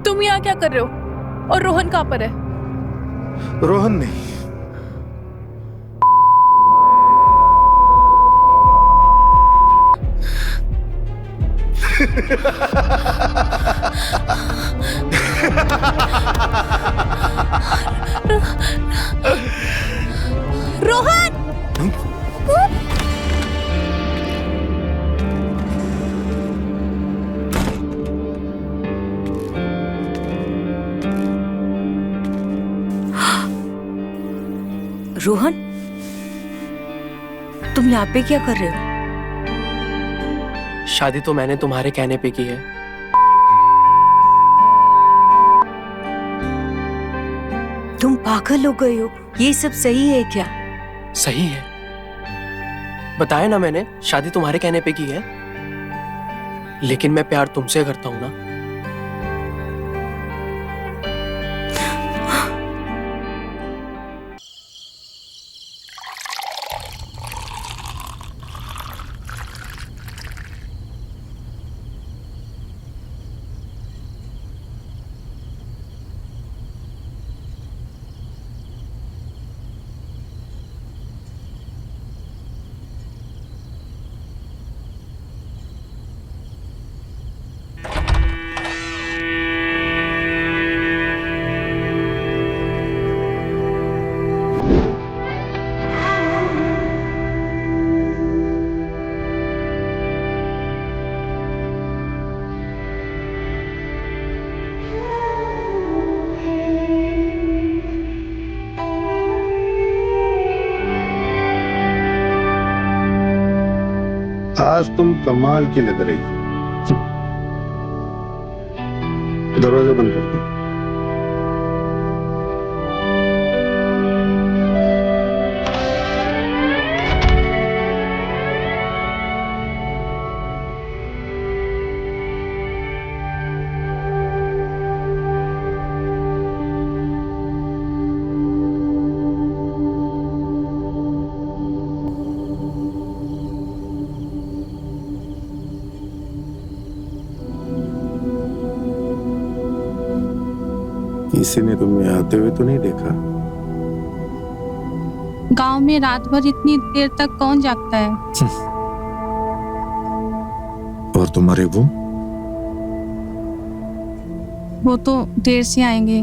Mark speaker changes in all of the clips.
Speaker 1: तुम यहाँ क्या कर रहे हो? और रोहन कहाँ पर है?
Speaker 2: रोहन नहीं,
Speaker 1: रोहन!
Speaker 3: रोहन, तुम यहाँ पे क्या कर रहे हो?
Speaker 4: शादी तो मैंने तुम्हारे कहने पे की है।
Speaker 3: तुम पागल हो गए हो? ये सब सही है क्या?
Speaker 4: सही है, बताया ना मैंने, शादी तुम्हारे कहने पे की है। लेकिन मैं प्यार तुमसे करता हूं ना।
Speaker 2: आज तुम कमाल की लग रही हो। दरवाजा बंद कर दो। किसी ने तुम्हें आते हुए तो नहीं देखा?
Speaker 1: गांव में रात भर इतनी देर तक कौन जागता है?
Speaker 2: और तुम्हारे
Speaker 1: वो तो देर से आएंगे।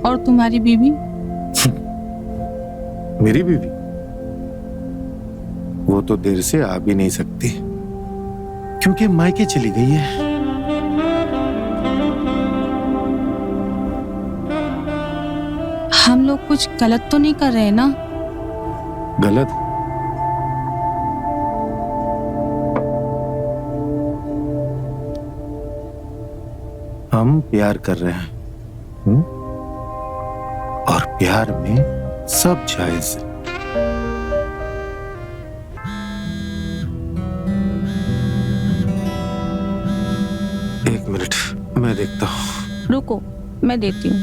Speaker 1: और तुम्हारी बीवी?
Speaker 2: मेरी बीवी? वो तो देर से आ भी नहीं सकती, क्योंकि मायके चली गई है।
Speaker 1: हम लोग कुछ गलत तो नहीं कर रहे ना?
Speaker 2: गलत? हम प्यार कर रहे हैं, और प्यार में सब जायज है। एक मिनट, मैं देखता हूँ।
Speaker 1: रुको, मैं देती हूँ।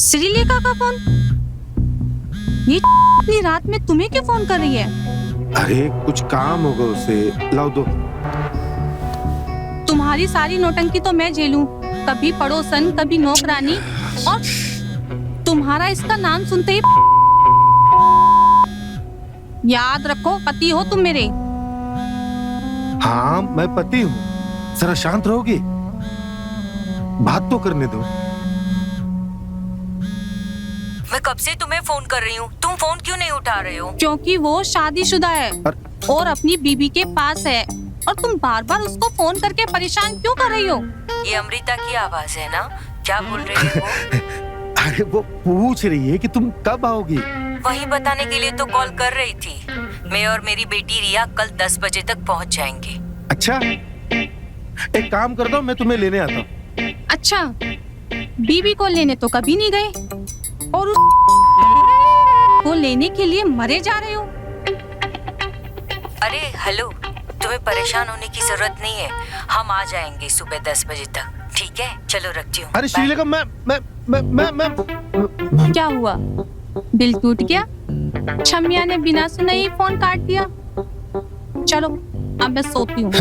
Speaker 1: श्रीलेखा का फोन? ये इतनी रात में तुम्हें क्यों फोन कर रही है?
Speaker 2: अरे कुछ काम होगा उसे, लाओ दो।
Speaker 1: तुम्हारी सारी नौटंकी तो मैं झेलूं, कभी पड़ोसन, कभी नौकरानी, और तुम्हारा इसका नाम सुनते ही याद रखो, पति हो तुम मेरे।
Speaker 2: हाँ, मैं पति हूँ। जरा शांत रहोगी? बात तो करने दो।
Speaker 3: मैं कब से तुम्हें फोन कर रही हूँ, तुम फोन क्यों नहीं उठा रहे हो?
Speaker 1: क्योंकि वो शादीशुदा है और अपनी बीबी के पास है, और तुम बार बार उसको फोन करके परेशान क्यों कर रही हो?
Speaker 3: ये अमृता की आवाज है ना? क्या बोल रही है वो?
Speaker 2: अरे वो पूछ रही है कि तुम कब आओगी।
Speaker 3: वही बताने के लिए तो कॉल कर रही थी। मैं और मेरी बेटी रिया कल 10 बजे तक पहुंच जाएंगे।
Speaker 2: अच्छा, एक काम कर दो, मैं तुम्हें लेने आता हूँ।
Speaker 1: अच्छा, बीबी को लेने तो कभी नहीं गए, और उस को लेने के लिए मरे जा रहे हो।
Speaker 3: अरे हेलो, तुम्हें परेशान होने की जरूरत नहीं है। हम आ जाएंगे सुबह 10 बजे तक, ठीक है? चलो रखती हूँ।
Speaker 2: अरे श्रीलेखा, मैं
Speaker 1: क्या हुआ? बिल टूट गया, छमिया ने बिना सुने ही फोन काट दिया। चलो अब मैं सोती हूँ।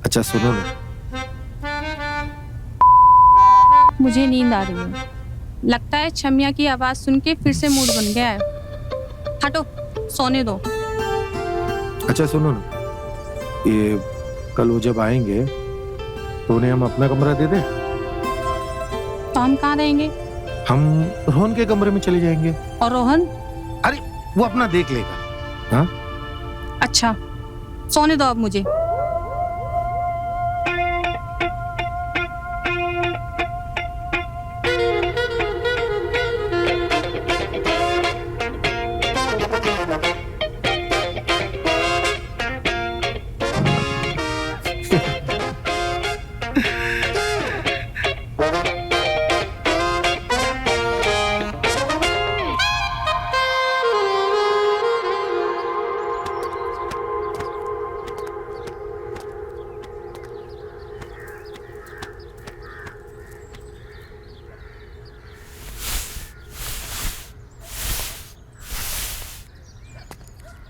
Speaker 2: अच्छा सुनो ना,
Speaker 1: मुझे नींद आ रही है। लगता है छमिया की आवाज सुन के फिर से मूड बन गया है। हटो, सोने दो।
Speaker 2: अच्छा सुनो ना, ये कल वो जब आएंगे तो उन्हें हम अपना कमरा दे दें?
Speaker 1: तो हम कहाँ रहेंगे?
Speaker 2: हम रोहन के कमरे में चले जाएंगे।
Speaker 1: और रोहन?
Speaker 2: अरे वो अपना देख लेगा। हाँ
Speaker 1: अच्छा, सोने दो अब मुझे।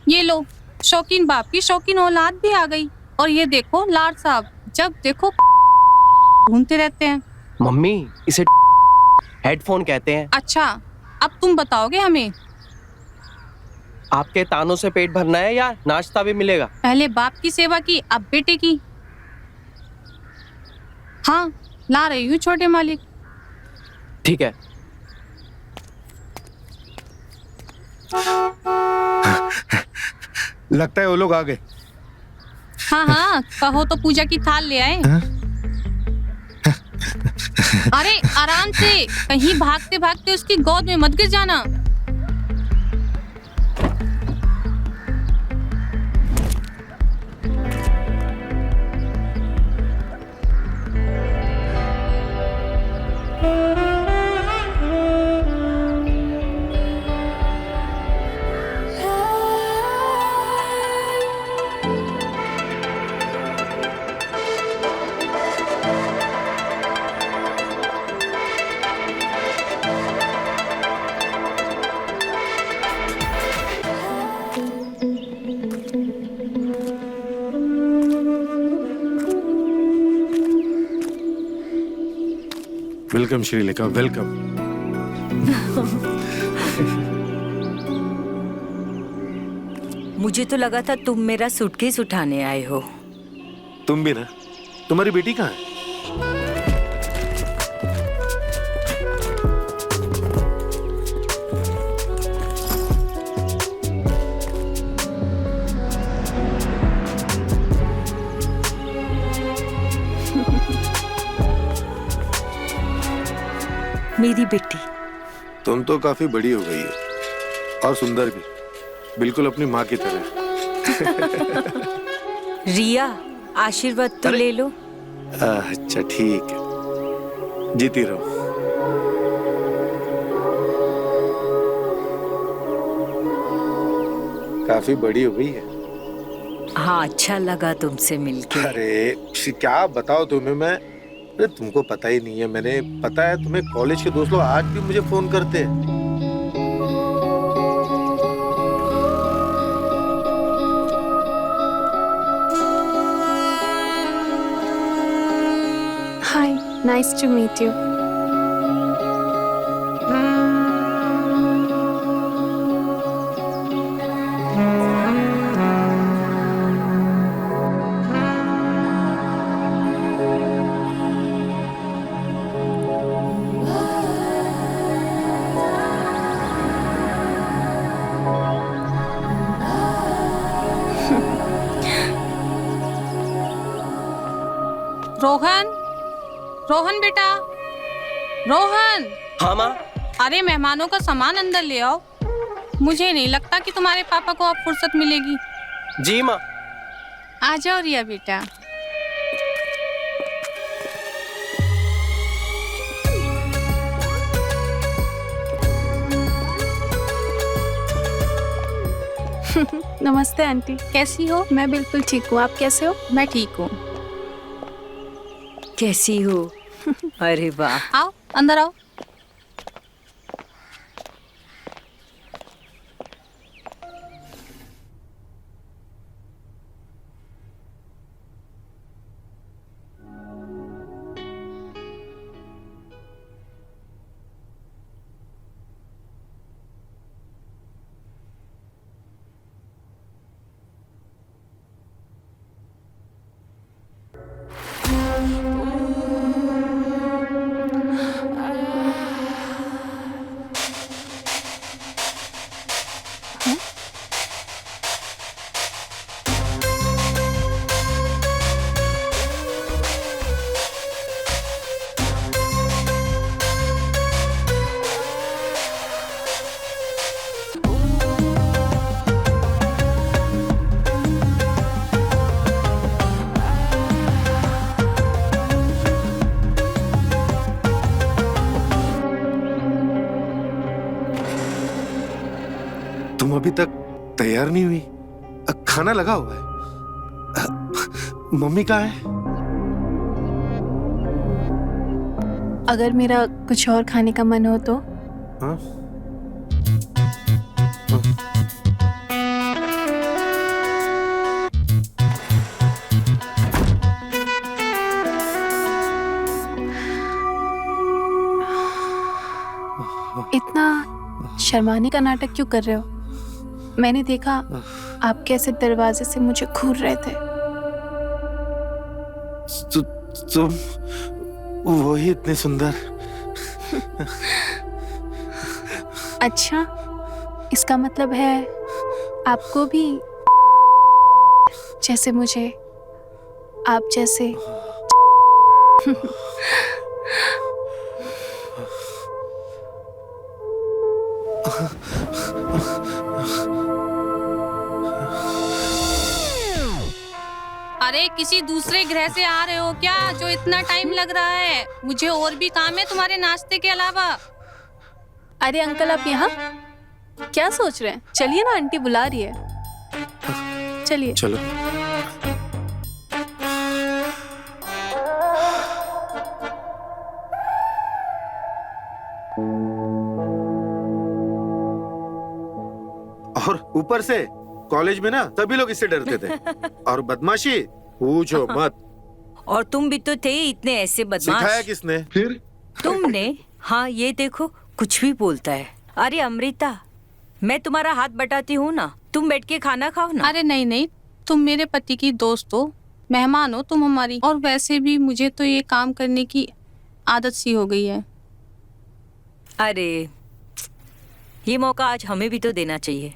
Speaker 1: ये लो, शौकीन बाप की शौकीन औलाद भी आ गई। और ये देखो लाड साहब, जब देखो घूमते रहते हैं।
Speaker 4: मम्मी, इसे हेडफोन कहते हैं।
Speaker 1: अच्छा, अब तुम बताओगे हमें?
Speaker 4: आपके तानों से पेट भरना है या नाश्ता भी मिलेगा?
Speaker 1: पहले बाप की सेवा की, अब बेटे की। हाँ, ला रही हूँ छोटे मालिक।
Speaker 4: ठीक है।
Speaker 2: लगता है वो लोग आ गए।
Speaker 1: हाँ हाँ, कहो तो पूजा की थाल ले आए। अरे आराम से, कहीं भागते भागते उसकी गोद में मत गिर जाना।
Speaker 2: Welcome Shrilekha, welcome.
Speaker 3: मुझे तो लगा था तुम मेरा सूटकेस उठाने आए हो।
Speaker 2: तुम भी ना। तुम्हारी बेटी कहाँ है?
Speaker 3: मेरी बेटी।
Speaker 2: तुम तो काफी बड़ी हो गई हो और सुंदर भी, बिल्कुल अपनी माँ की तरह।
Speaker 3: रिया, आशीर्वाद तो ले लो।
Speaker 2: अच्छा ठीक है, जीती रहो। काफी बड़ी हो गई है।
Speaker 3: हाँ, अच्छा लगा तुमसे मिलके।
Speaker 2: अरे क्या बताओ तुम्हें मैं। अरे तुमको पता ही नहीं है, मैंने पता है तुम्हें कॉलेज के दोस्त लोग आज भी मुझे फोन करते हैं।
Speaker 5: Hi, nice to meet you.
Speaker 1: Rohan, Rohan बेटा, रोहन।
Speaker 4: हाँ माँ।
Speaker 1: अरे मेहमानों का सामान अंदर ले आओ। मुझे नहीं लगता कि तुम्हारे पापा को अब फुर्सत मिलेगी।
Speaker 4: जी माँ।
Speaker 1: आ जाओ रिया बेटा।
Speaker 5: नमस्ते आंटी।
Speaker 1: कैसी हो?
Speaker 5: मैं बिल्कुल ठीक हूँ, आप कैसे हो?
Speaker 1: मैं ठीक हूँ।
Speaker 3: कैसी हो? अरे वाह,
Speaker 1: आओ अंदर आओ।
Speaker 2: तुम अभी तक तैयार नहीं हुई? खाना लगा हुआ है। मम्मी कहाँ है?
Speaker 5: अगर मेरा कुछ और खाने का मन हो तो?
Speaker 2: हाँ?
Speaker 5: इतना शर्माने का नाटक क्यों कर रहे हो? मैंने देखा आप कैसे दरवाजे से मुझे घूर रहे थे।
Speaker 2: तुम वही इतने सुंदर।
Speaker 5: अच्छा, इसका मतलब है आपको भी जैसे मुझे, आप जैसे
Speaker 1: अरे किसी दूसरे ग्रह से आ रहे हो क्या जो इतना टाइम लग रहा है? मुझे और भी काम है तुम्हारे नाश्ते के अलावा।
Speaker 5: अरे अंकल, आप यहाँ क्या सोच रहे हैं? चलिए ना, आंटी बुला रही है। चलिए।
Speaker 2: चलो। और ऊपर से कॉलेज में ना सभी लोग इससे डरते थे। और बदमाशी पूछो मत।
Speaker 3: और तुम भी तो थे इतने ऐसे बदमाश।
Speaker 2: सिखाया किसने? फिर
Speaker 3: तुमने। हाँ ये देखो, कुछ भी बोलता है। अरे अमृता, मैं तुम्हारा हाथ बटाती हूँ ना, तुम बैठ के खाना खाओ ना।
Speaker 1: अरे नहीं नहीं, तुम मेरे पति की दोस्त हो, मेहमान हो तुम हमारी। और वैसे भी मुझे तो ये काम करने की आदत सी हो गई है।
Speaker 3: अरे ये मौका आज हमें भी तो देना चाहिए।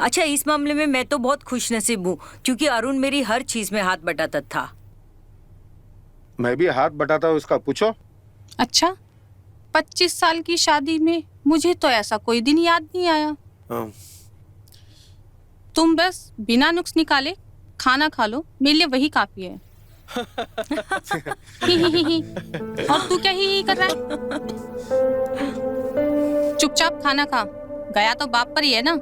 Speaker 3: अच्छा, इस मामले में मैं तो बहुत खुशनसीब हूँ क्योंकि अरुण मेरी हर चीज में हाथ बटाता था।
Speaker 2: मैं भी हाथ बटाता हूँ उसका, पूछो।
Speaker 1: अच्छा, 25 साल की शादी में मुझे तो ऐसा कोई दिन याद नहीं आया। तुम बस बिना नुक्स निकाले खाना खा लो, मेरे लिए वही काफी है। और तू क्या ही कर रहा है? चुपचाप खाना खा, गया तो बाप पर ही है ना।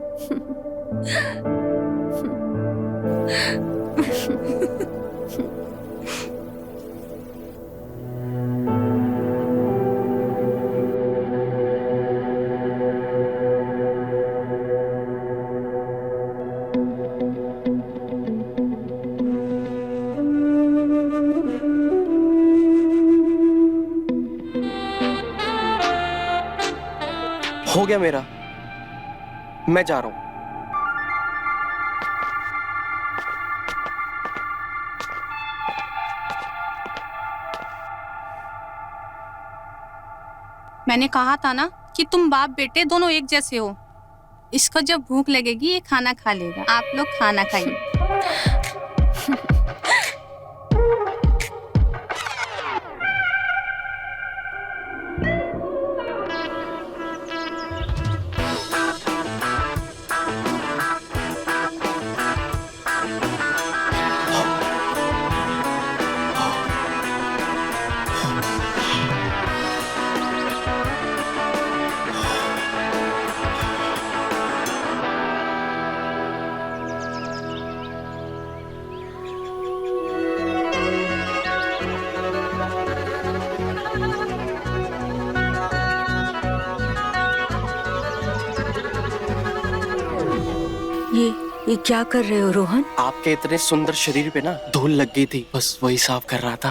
Speaker 4: हो गया मेरा, मैं जा रहा हूं।
Speaker 1: मैंने कहा था ना कि तुम बाप बेटे दोनों एक जैसे हो। इसको जब भूख लगेगी ये खाना खा लेगा। आप लोग खाना खाइए।
Speaker 3: ये क्या कर रहे हो रोहन?
Speaker 4: आपके इतने सुंदर शरीर पे ना धूल लग गई थी, बस वही साफ कर रहा था।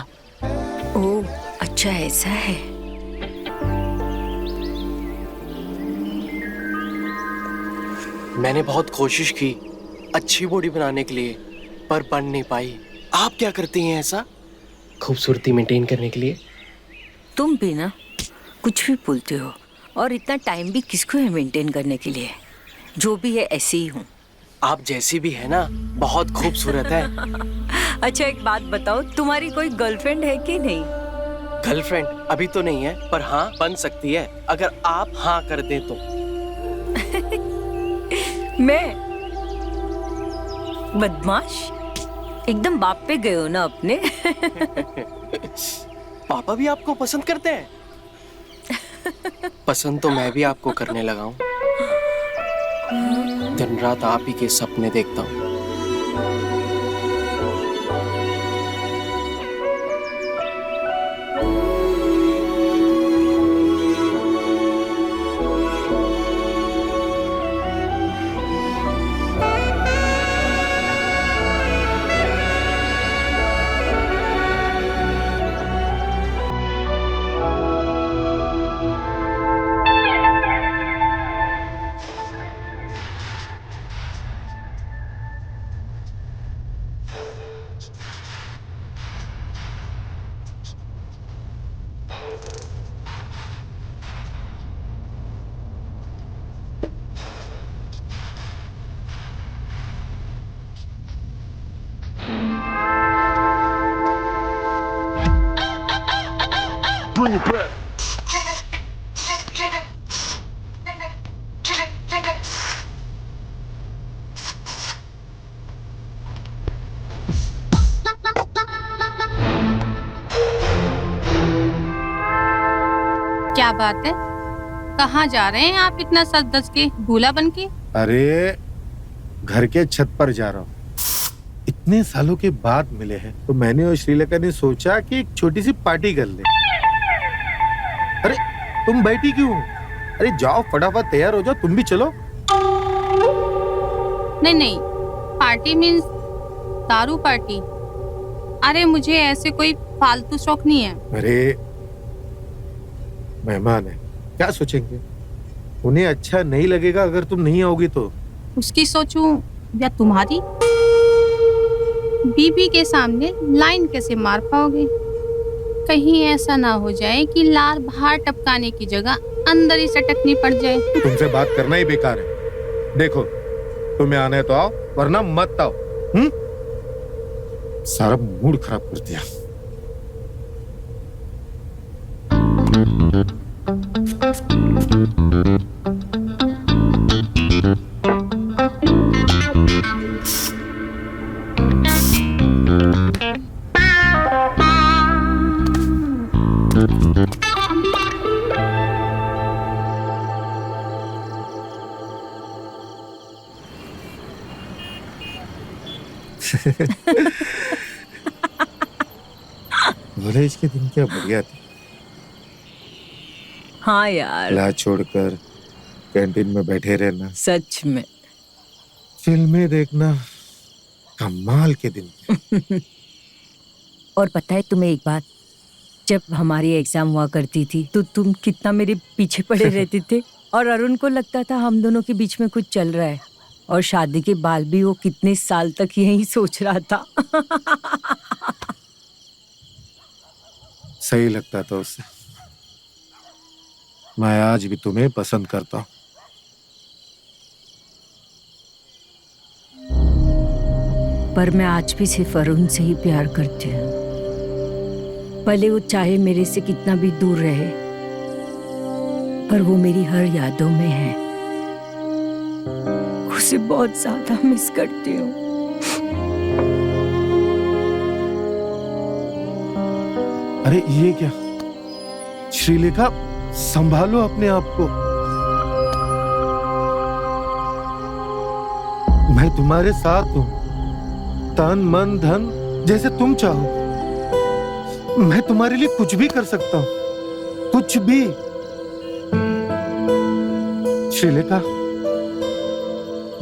Speaker 3: ओह, अच्छा ऐसा है।
Speaker 4: मैंने बहुत कोशिश की अच्छी बॉडी बनाने के लिए, पर बन नहीं पाई। आप क्या करती हैं ऐसा खूबसूरती मेंटेन करने के लिए?
Speaker 3: तुम भी ना कुछ भी बोलते हो, और इतना टाइम भी किसको है मेंटेन करने के लिए? जो भी है ऐसे ही हूँ।
Speaker 4: आप जैसी भी है ना, बहुत खूबसूरत है।
Speaker 3: अच्छा एक बात बताओ, तुम्हारी कोई गर्लफ्रेंड है कि नहीं?
Speaker 4: गर्लफ्रेंड अभी तो नहीं है, पर हाँ बन सकती है अगर आप हाँ कर दें तो।
Speaker 3: मैं बदमाश, एकदम बाप पे गए हो ना अपने।
Speaker 4: पापा भी आपको पसंद करते हैं? पसंद तो मैं भी आपको करने लगा हूँ। दिन रात आप ही के सपने देखता हूँ।
Speaker 6: Bring it back.
Speaker 1: क्या बात है, कहाँ जा रहे हैं आप इतना सज धज के, दूल्हा बन के?
Speaker 2: अरे घर के छत पर जा रहा हूँ। इतने सालों के बाद मिले हैं तो मैंने और श्रीलेखा ने सोचा कि एक छोटी सी पार्टी कर ले। अरे तुम बैठी क्यों? अरे जाओ फटाफट तैयार हो जाओ, तुम भी चलो।
Speaker 1: नहीं नहीं, पार्टी मीन्स दारू पार्टी। अरे मुझे ऐसे कोई फालतू शौक नहीं है।
Speaker 2: अरे मेहमान है, क्या सोचेंगे? उन्हें अच्छा नहीं लगेगा अगर तुम नहीं आओगी तो।
Speaker 1: उसकी सोचूं या तुम्हारी? बीबी के सामने लाइन कैसे मार पाओगे? कहीं ऐसा ना हो जाए कि लार बाहर टपकाने की जगह अंदर ही सटकनी पड़ जाए।
Speaker 2: तुमसे बात करना ही बेकार है। देखो तुम्हें आना है तो आओ, वरना मत आओ। सारा मूड खराब कर दिया। कॉलेज के दिन क्या बढ़िया थे।
Speaker 3: हाँ यार,
Speaker 2: क्लास छोड़कर कैंटीन में बैठे रहना,
Speaker 3: सच में।
Speaker 2: फिल्में देखना, कमाल के दिन थे।
Speaker 3: और पता है तुम्हें एक बात, जब हमारी एग्जाम हुआ करती थी तो तुम कितना मेरे पीछे पड़े रहते थे, और अरुण को लगता था हम दोनों के बीच में कुछ चल रहा है, और शादी के बाद भी वो कितने साल तक यही सोच रहा था।
Speaker 2: सही लगता था उससे। मैं आज भी तुम्हें पसंद करता हूँ।
Speaker 3: पर मैं आज भी सिर्फ अरुण से ही प्यार करती हूँ, भले वो चाहे मेरे से कितना भी दूर रहे, पर वो मेरी हर यादों में है। उसे बहुत ज्यादा मिस करती हूँ।
Speaker 2: अरे ये क्या? श्रीलेखा संभालो अपने आप को। मैं तुम्हारे साथ हूँ, तन मन धन जैसे तुम चाहो। मैं तुम्हारे लिए कुछ भी कर सकता हूँ, कुछ भी। श्रीलेखा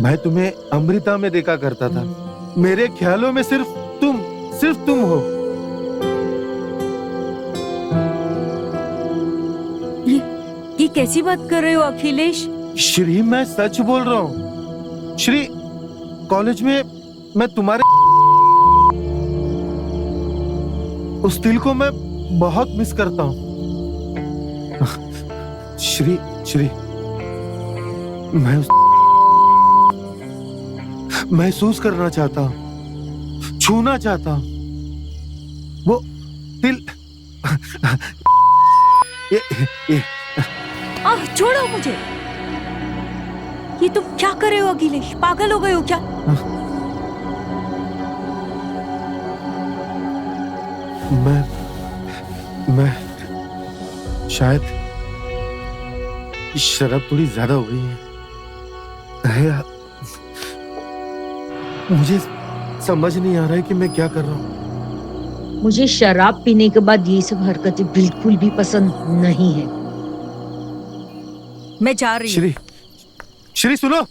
Speaker 2: मैं तुम्हें अमृता में देखा करता था। मेरे ख्यालों में सिर्फ तुम हो।
Speaker 3: ये कैसी बात कर रहे हो अखिलेश?
Speaker 2: श्री, मैं सच बोल रहा हूँ। श्री, कॉलेज में मैं तुम्हारे उस दिल को मैं बहुत मिस करता हूँ। श्री, मैं महसूस करना चाहता हूँ, छूना चाहता हूँ वो दिल। ये
Speaker 3: छोड़ो मुझे। ये तुम क्या कर रहे हो अखिलेश? पागल हो गए हो क्या?
Speaker 2: मैं शायद शराब थोड़ी ज्यादा हो गई है। मुझे समझ नहीं आ रहा है कि मैं क्या कर रहा हूँ।
Speaker 3: मुझे शराब पीने के बाद ये सब हरकतें बिल्कुल भी पसंद नहीं है। मैं जा रही हूँ।
Speaker 2: श्री सुनो।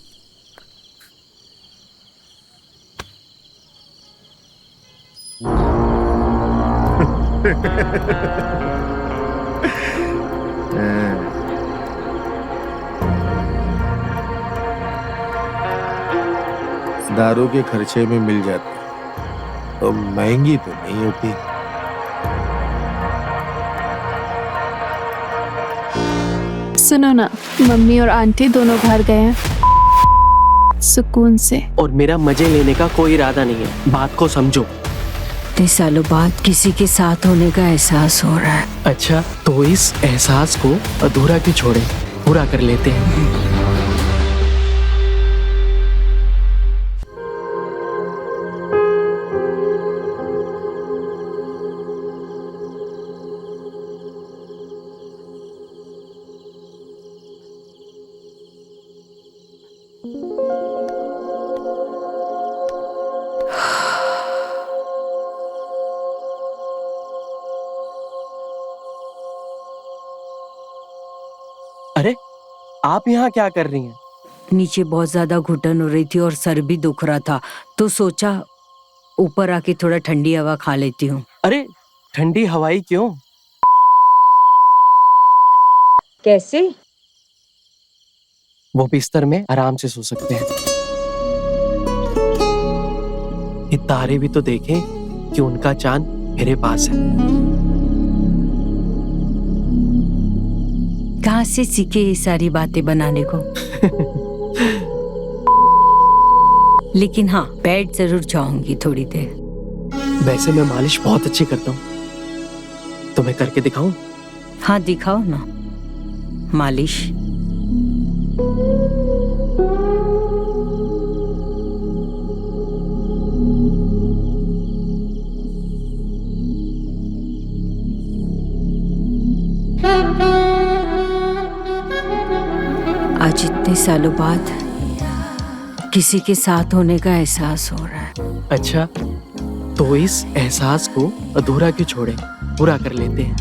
Speaker 2: दारू के खर्चे में मिल जाती तो महंगी तो नहीं होती।
Speaker 5: सुनो ना, मम्मी और आंटी दोनों घर गए हैं सुकून से।
Speaker 4: और मेरा मजे लेने का कोई इरादा नहीं है, बात को समझो।
Speaker 3: इतने सालों बाद किसी के साथ होने का एहसास हो रहा है।
Speaker 4: अच्छा, तो इस एहसास को अधूरा क्यों छोड़े, पूरा कर लेते हैं। अरे, आप यहाँ क्या कर रही हैं?
Speaker 3: नीचे बहुत ज्यादा घुटन हो रही थी और सर भी दुख रहा था, तो सोचा ऊपर आके थोड़ा ठंडी हवा खा लेती हूँ।
Speaker 4: अरे, ठंडी हवाई क्यों?
Speaker 3: कैसे?
Speaker 4: वो बिस्तर में आराम से सो सकते हैं। ये तारे भी तो देखें कि उनका चांद मेरे पास है।
Speaker 3: कहाँ से सीखे ये सारी बातें बनाने को? लेकिन हाँ, बेड जरूर जाऊंगी थोड़ी देर।
Speaker 4: वैसे मैं मालिश बहुत अच्छी करता हूँ, तो मैं करके दिखाऊं?
Speaker 3: हाँ, दिखाओ ना मालिश। आज इतने सालों बाद किसी के साथ होने का एहसास हो रहा है।
Speaker 4: अच्छा, तो इस एहसास को अधूरा क्यों छोड़े, पूरा कर लेते हैं।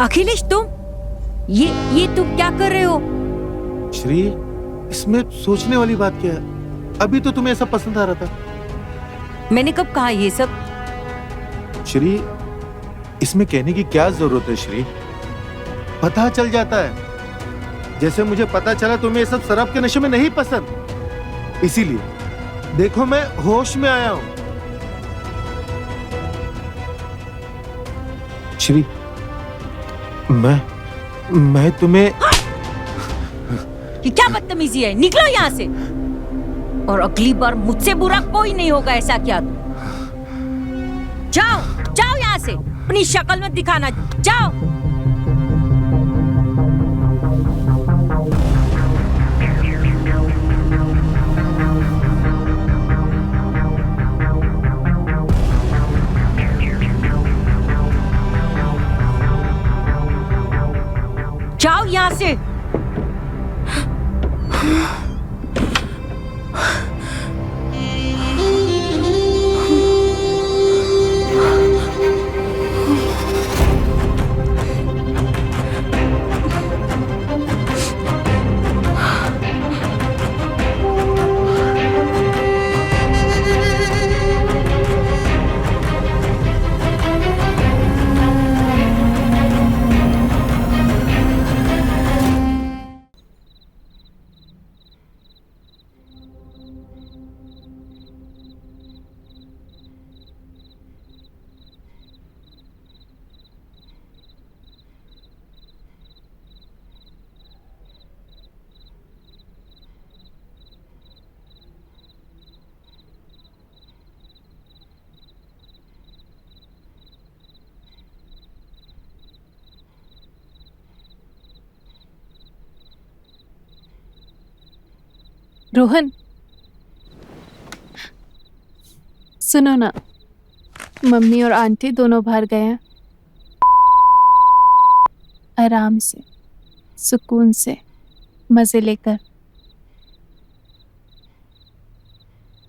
Speaker 3: अखिलेश, तुम ये तुम क्या कर रहे हो?
Speaker 2: श्री, इसमें सोचने वाली बात क्या है? अभी तो तुम्हें ऐसा पसंद आ रहा था।
Speaker 3: मैंने कब कहा ये सब?
Speaker 2: श्री, इसमें कहने की क्या जरूरत है श्री? पता चल जाता है। जैसे मुझे पता चला तुम्हें ये सब शराब के नशे में नहीं पसंद, इसीलिए देखो मैं होश में आया हूं। श्री, मैं तुम्हें।
Speaker 3: ये क्या बदतमीजी है? निकलो यहाँ से, और अगली बार मुझसे बुरा कोई नहीं होगा ऐसा क्या तो। जाओ जाओ यहाँ से, अपनी शक्ल में दिखाना। जाओ। जाओ यहाँ से।
Speaker 5: रोहन, सुनो ना, मम्मी और आंटी दोनों बाहर गए हैं। आराम से, सुकून से, मजे लेकर।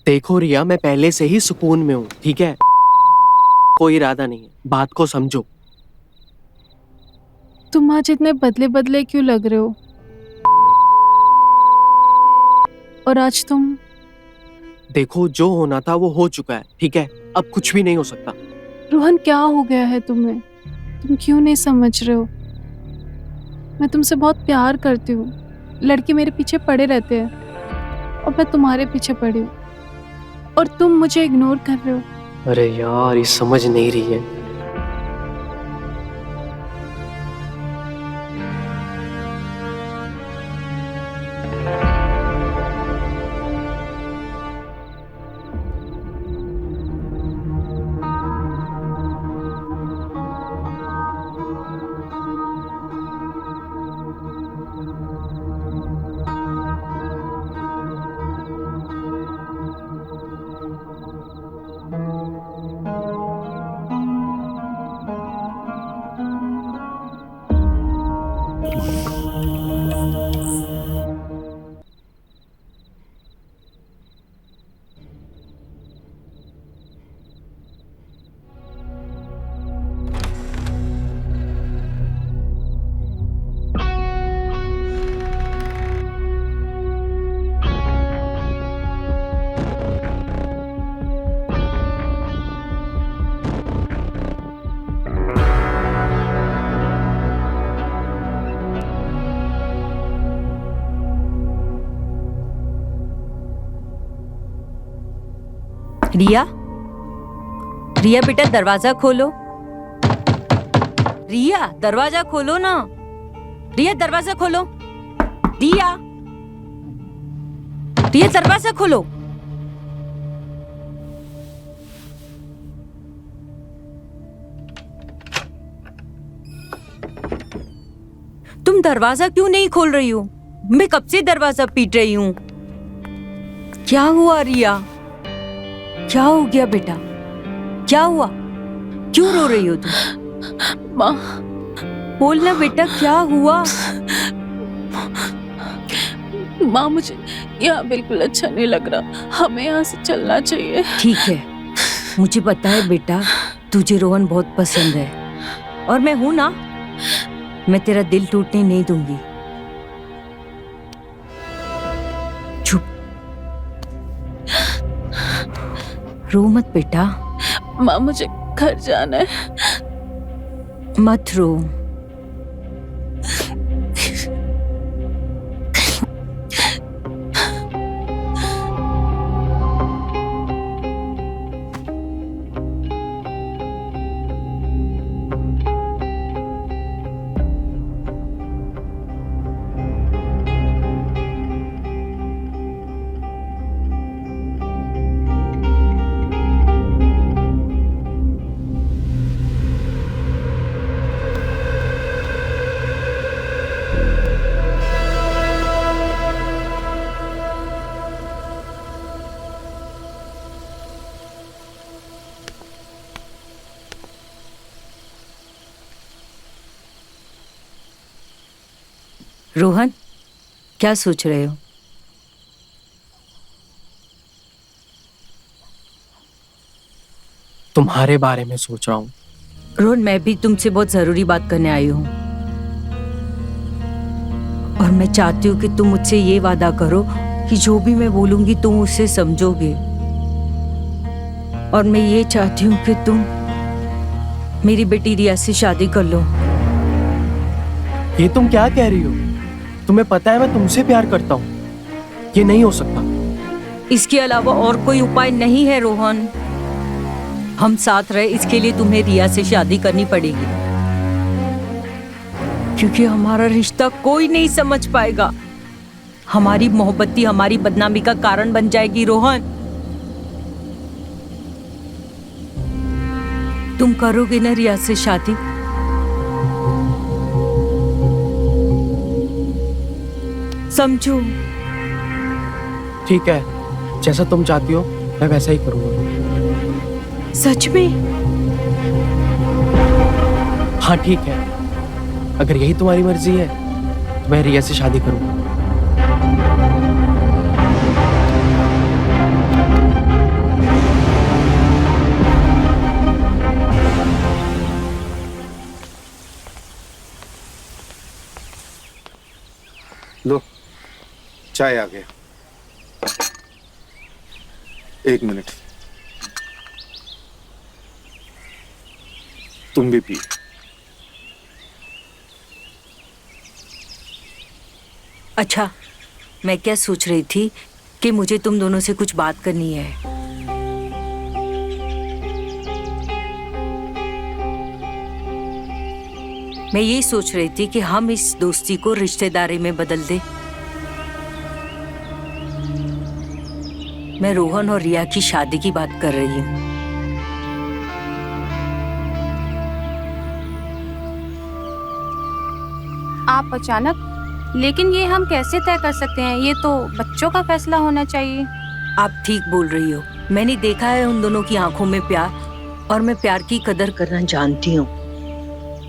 Speaker 4: देखो रिया, मैं पहले से ही सुकून में हूँ, ठीक है? कोई इरादा नहीं है, बात को समझो।
Speaker 5: तुम आज इतने बदले बदले क्यों लग रहे हो? और आज तुम
Speaker 4: देखो, जो होना था वो हो चुका है, ठीक है? अब कुछ भी नहीं हो सकता।
Speaker 5: रोहन, क्या हो गया है तुम्हें? तुम क्यों नहीं समझ रहे हो? मैं तुमसे बहुत प्यार करती हूँ। लड़के मेरे पीछे पड़े रहते हैं और मैं तुम्हारे पीछे पड़ी हूँ, और तुम मुझे इग्नोर कर रहे हो।
Speaker 4: अरे यार, ये समझ नहीं रही है।
Speaker 3: रिया, रिया बेटा दरवाजा खोलो। रिया दरवाजा खोलो ना। रिया दरवाजा खोलो। रिया, रिया दरवाजा खोलो। तुम दरवाजा क्यों नहीं खोल रही हो? मैं कब से दरवाजा पीट रही हूँ। क्या हुआ रिया? क्या हो गया बेटा? क्या हुआ? क्यों रो रही हो तुम?
Speaker 5: माँ,
Speaker 3: बोलना बेटा, क्या हुआ?
Speaker 5: माँ, मुझे यहाँ बिल्कुल अच्छा नहीं लग रहा। हमें यहाँ से चलना चाहिए।
Speaker 3: ठीक है, मुझे पता है बेटा, तुझे रोहन बहुत पसंद है, और मैं हूं ना, मैं तेरा दिल टूटने नहीं दूंगी। चुप, रो मत बेटा।
Speaker 5: माँ, मुझे घर जाना है।
Speaker 3: मत रो। रोहन, क्या सोच रहे हो?
Speaker 4: तुम्हारे बारे में सोच रहा हूँ।
Speaker 3: रोहन, मैं भी तुमसे बहुत जरूरी बात करने आई हूँ और मैं चाहती हूँ कि तुम मुझसे ये वादा करो कि जो भी मैं बोलूंगी तुम उसे समझोगे। और मैं ये चाहती हूँ कि तुम मेरी बेटी रिया से शादी कर लो।
Speaker 4: ये तुम क्या कह रही हो? तुम्हें पता है मैं तुमसे प्यार करता हूँ। ये नहीं हो सकता।
Speaker 3: इसके अलावा और कोई उपाय नहीं है रोहन। हम साथ रहे इसके लिए तुम्हें रिया से शादी करनी पड़ेगी, क्योंकि हमारा रिश्ता कोई नहीं समझ पाएगा। हमारी मोहब्बती हमारी बदनामी का कारण बन जाएगी। रोहन, तुम करोगे ना रिया से शादी? समझो।
Speaker 4: ठीक है, जैसा तुम चाहती हो मैं वैसा ही करूँगा।
Speaker 3: सच में?
Speaker 4: हाँ ठीक है, अगर यही तुम्हारी मर्जी है तो मैं रिया से शादी करूँगा।
Speaker 2: लो, चाय आ गया। एक मिनट, तुम भी पियो।
Speaker 3: अच्छा, मैं क्या सोच रही थी कि मुझे तुम दोनों से कुछ बात करनी है। मैं ये सोच रही थी कि हम इस दोस्ती को रिश्तेदारी में बदल दें। मैं रोहन और रिया की शादी की बात कर रही हूँ।
Speaker 1: आप अचानक? लेकिन ये हम कैसे तय कर सकते हैं? ये तो बच्चों का फैसला होना चाहिए।
Speaker 3: आप ठीक बोल रही हो। मैंने देखा है उन दोनों की आंखों में प्यार, और मैं प्यार की कदर करना जानती हूँ।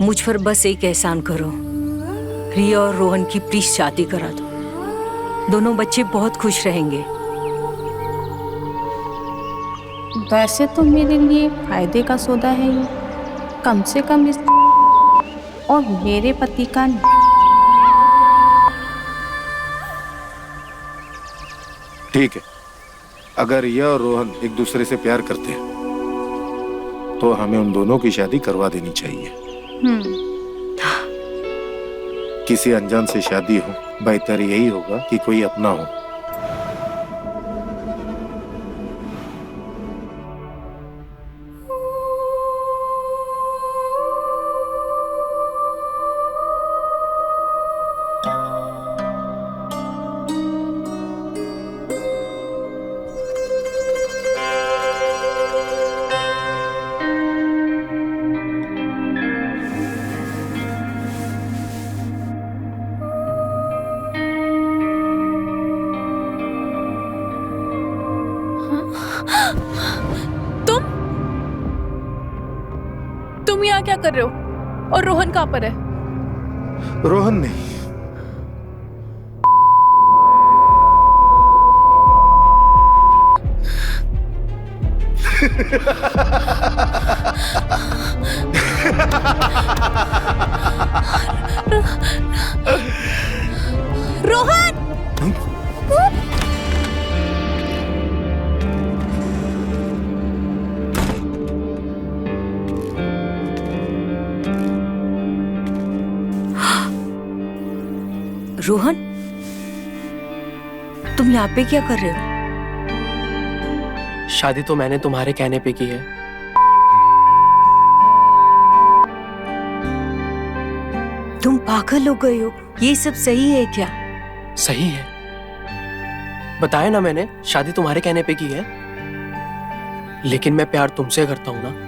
Speaker 3: मुझ पर बस एक एहसान करो, रिया और रोहन की प्लीज शादी करा दो। दोनों बच्चे बहुत खुश रहेंगे।
Speaker 1: वैसे तो मेरे लिए फायदे का सौदा है ये, कम से कम इस और मेरे पति का।
Speaker 2: ठीक है, अगर रिया और रोहन एक दूसरे से प्यार करते हैं तो हमें उन दोनों की शादी करवा देनी चाहिए। किसी अनजान से शादी हो, बेहतर यही होगा कि कोई अपना हो।
Speaker 5: तुम यहाँ क्या कर रहे हो? और रोहन कहाँ पर है?
Speaker 2: रोहन नहीं,
Speaker 5: रोहन!
Speaker 3: रोहन, तुम यहाँ पे क्या कर रहे हो?
Speaker 4: शादी तो मैंने तुम्हारे कहने पे की है।
Speaker 3: तुम पागल हो गए हो? ये सब सही है क्या?
Speaker 4: सही है, बताया ना मैंने, शादी तुम्हारे कहने पे की है। लेकिन मैं प्यार तुमसे करता हूँ ना।